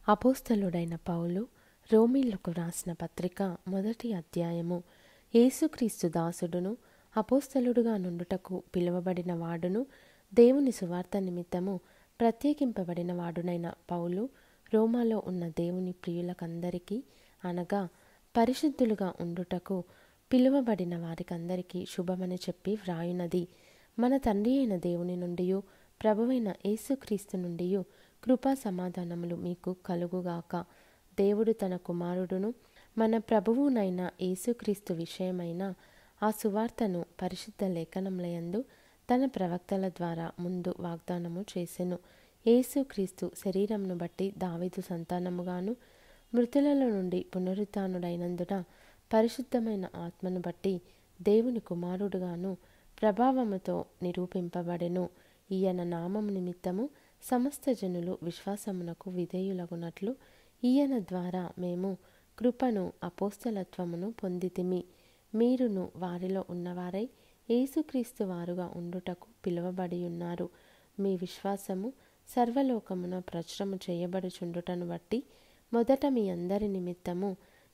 అపోస్తలుడైన పౌలు రోమీయులకు వ్రాసిన పత్రిక 1వ అధ్యాయము. యేసుక్రీస్తు దాసుడును అపోస్తలుడుగా నుండుటకు పిలువబడిన వాడును దేవుని సువార్త నిమిత్తము ప్రత్యేకింపబడిన వాడునైన పౌలు రోమాలో ఉన్న దేవుని ప్రియులకందరికీ, అనగా పరిశుద్ధులుగా ఉండుటకు పిలువబడిన వారికందరికీ శుభమని చెప్పి వ్రాయునది. మన తండ్రి అయిన దేవుని నుండియు ప్రభువైన యేసుక్రీస్తు నుండియు కృపా సమాధానములు మీకు కలుగుగాక. దేవుడు తన కుమారుడును మన ప్రభువునైన యేసుక్రీస్తు విషయమైన ఆ సువార్తను పరిశుద్ధ లేఖనములయందు తన ప్రవక్తల ద్వారా ముందు వాగ్దానము చేసెను. యేసుక్రీస్తు శరీరమును బట్టి దావీదు సంతానముగాను, మృతులలో నుండి పునరుత్థానుడైనందున పరిశుద్ధమైన ఆత్మను బట్టి దేవుని కుమారుడుగాను ప్రభావముతో నిరూపింపబడెను. ఈయన నామము నిమిత్తము సమస్త జనులు విశ్వాసమునకు విధేయులగునట్లు ఈయన ద్వారా మేము కృపను అపోస్తలత్వమును పొందితిమి. మీరును వారిలో ఉన్నవారై యేసుక్రీస్తు వారుగా ఉండుటకు పిలువబడి ఉన్నారు. మీ విశ్వాసము సర్వలోకమున ప్రచురము చేయబడుచుండుటను బట్టి మొదట మీ అందరి నిమిత్తము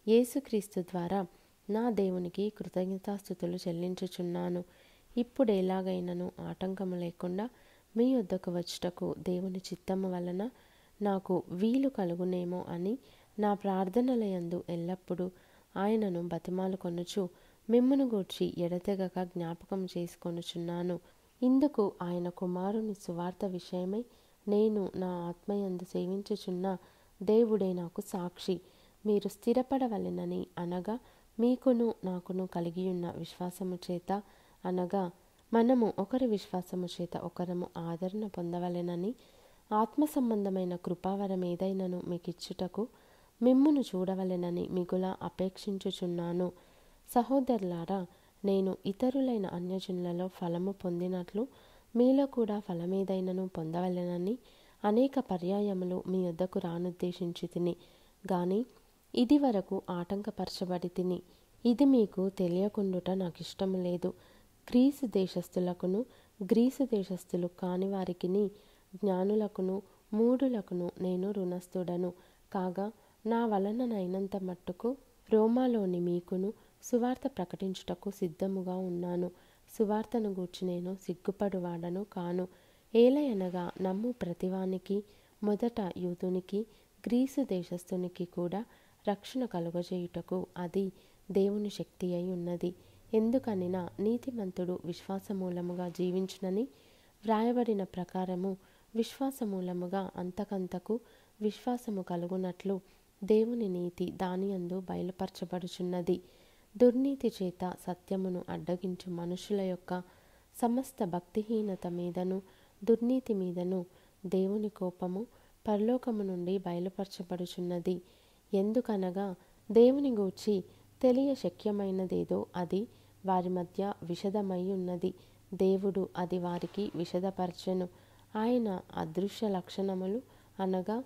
యేసుక్రీస్తు ద్వారా నా దేవునికి కృతజ్ఞతాస్తుతులు చెల్లించుచున్నాను. ఇప్పుడు ఎలాగైనను ఆటంకము లేకుండా మీ యొద్దకు వచ్చుటకు దేవుని చిత్తము వలన నాకు వీలు కలుగునేమో అని నా ప్రార్థనలయందు ఎల్లప్పుడూ ఆయనను బతిమాలుకొనుచు మిమ్మును గూర్చి ఎడతెగక జ్ఞాపకం చేసుకొనుచున్నాను. ఇందుకు ఆయన కుమారుని సువార్త విషయమై నేను నా ఆత్మయందు సేవించుచున్న దేవుడే నాకు సాక్షి. మీరు స్థిరపడవలెనని, అనగా మీకును నాకును కలిగియున్న విశ్వాసము చేత, అనగా మనము ఒకరి విశ్వాసము చేత ఒకరము ఆదరణ పొందవలెనని, ఆత్మ సంబంధమైన కృపావరం ఏదైనను మీకిచ్చుటకు మిమ్మును చూడవలెనని మిగుల అపేక్షించుచున్నాను. సహోదరులారా, నేను ఇతరులైన అన్యజనులలో ఫలము పొందినట్లు మీలో కూడా ఫలమేదైనను పొందవలెనని అనేక పర్యాయములు మీ యొద్దకు రానుద్దేశించి తిని, గాని ఇది వరకు ఆటంకపరచబడి తిని. ఇది మీకు తెలియకుండుట నాకిష్టము లేదు. గ్రీసు దేశస్థులకును గ్రీసు దేశస్థులు కాని వారికిని, జ్ఞానులకును మూఢులకును నేను రుణస్థుడను కాగా, నా వలననైనంత మట్టుకు రోమాలోని మీకును సువార్త ప్రకటించుటకు సిద్ధముగా ఉన్నాను. సువార్తను గూర్చి నేను సిగ్గుపడువాడను కాను. ఏలయనగా నమ్ము ప్రతివానికి, మొదట యూదునికి గ్రీసు దేశస్థునికి కూడా రక్షణ కలుగజేయుటకు అది దేవుని శక్తి అయి ఉన్నది. ఎందుకనినా నీతిమంతుడు విశ్వాసమూలముగా జీవించునని వ్రాయబడిన ప్రకారము విశ్వాసమూలముగా అంతకంతకు విశ్వాసము కలుగునట్లు దేవుని నీతి దానియందు బయలుపరచబడుచున్నది. దుర్నీతి చేత సత్యమును అడ్డగించు మనుషుల యొక్క సమస్త భక్తిహీనత మీదను దుర్నీతి మీదను దేవుని కోపము పరలోకము నుండి బయలుపరచబడుచున్నది. ఎందుకనగా దేవుని గూర్చి తెలియ శక్యమైనదేదో అది వారి మధ్య విషదమై ఉన్నది. దేవుడు అది వారికి విషదపరచెను. ఆయన అదృశ్య లక్షణములు, అనగా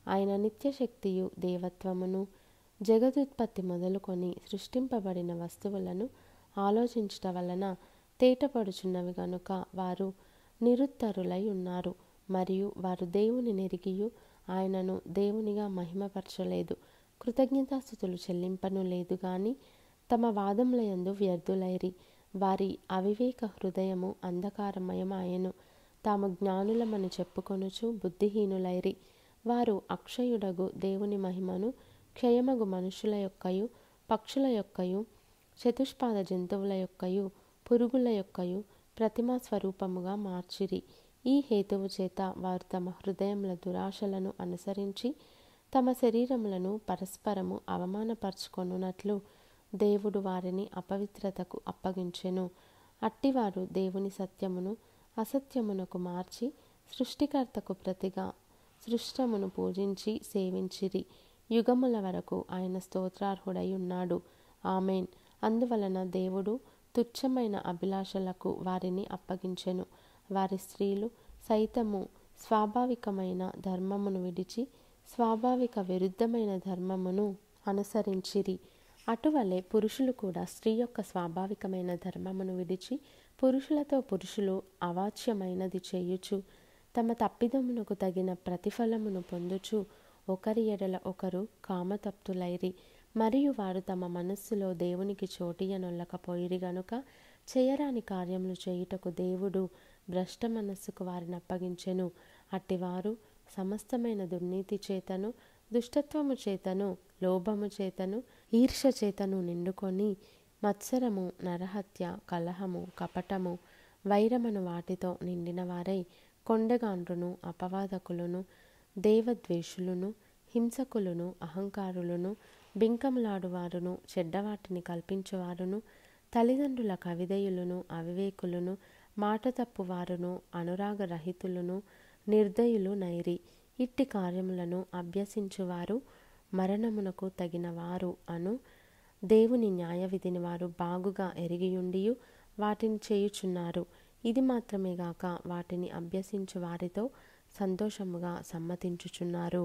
ఆయన నిత్యశక్తియు దేవత్వమును, జగదుత్పత్తి మొదలుకొని సృష్టింపబడిన వస్తువులను ఆలోచించుట వలన తేటపడుచున్నవి గనుక వారు నిరుత్తరులై ఉన్నారు. మరియు వారు దేవుని నెరిగియు ఆయనను దేవునిగా మహిమపరచలేదు, కృతజ్ఞతాస్తుతులు చెల్లింపను లేదు గాని తమ వాదములయందు వ్యర్థులైరి. వారి అవివేక హృదయము అంధకారమయమాయెను. తాము జ్ఞానులమని చెప్పుకొనుచు బుద్ధిహీనులైరి. వారు అక్షయుడగు దేవుని మహిమను క్షయమగు మనుషుల యొక్కయు, పక్షుల యొక్కయు, చతుష్పాద జంతువుల యొక్కయు, పురుగుల యొక్కయు ప్రతిమా స్వరూపముగా మార్చిరి. ఈ హేతువు చేత వారు తమ హృదయముల దురాశలను అనుసరించి తమ శరీరములను పరస్పరము అవమానపరచుకొనున్నట్లు దేవుడు వారిని అపవిత్రతకు అప్పగించెను. అట్టివారు దేవుని సత్యమును అసత్యమునకు మార్చి సృష్టికర్తకు ప్రతిగా సృష్టమును పూజించి సేవించిరి. యుగముల వరకు ఆయన స్తోత్రార్హుడై ఉన్నాడు. ఆమేన్. అందువలన దేవుడు తుచ్చమైన అభిలాషలకు వారిని అప్పగించెను. వారి స్త్రీలు సైతము స్వాభావికమైన ధర్మమును విడిచి స్వాభావిక విరుద్ధమైన ధర్మమును అనుసరించిరి. అటువలే పురుషులు కూడా స్త్రీ యొక్క స్వాభావికమైన ధర్మమును విడిచి పురుషులతో పురుషులు అవాచ్యమైనది చేయుచు తమ తప్పిదమునకు తగిన ప్రతిఫలమును పొందుచు ఒకరి ఎడల ఒకరు కామతప్తులైరి. మరియు వారు తమ మనస్సులో దేవునికి చోటియనొల్లకపోయిరి గనుక చేయరాని కార్యములు చేయుటకు దేవుడు భ్రష్ట మనస్సుకు వారిని అప్పగించెను. అట్టివారు సమస్తమైన దుర్నీతి చేతను, దుష్టత్వము చేతను, లోభము చేతను, ఈర్ష్య చేతను నిండుకొని మత్సరము, నరహత్య, కలహము, కపటము, వైరమను వాటితో నిండిన వారై కొండగాండ్రును, అపవాదకులను, దేవద్వేషులను, హింసకులను, అహంకారులను, బింకములాడువారును, చెడ్డవాటిని కల్పించువారును, తల్లిదండ్రులకు అవిధేయులను, అవివేకులను, మాట తప్పువారును, అనురాగరహితులను, నిర్దయులు నైరి. ఇట్టి కార్యములను అభ్యసించువారు మరణమునకు తగిన వారు అను దేవుని న్యాయవిధిని వారు బాగుగా ఎరిగియుండియు వాటిని చేయుచున్నారు. ఇది మాత్రమే గాక వాటిని అభ్యసించు వారితో సంతోషముగా సమ్మతించుచున్నారు.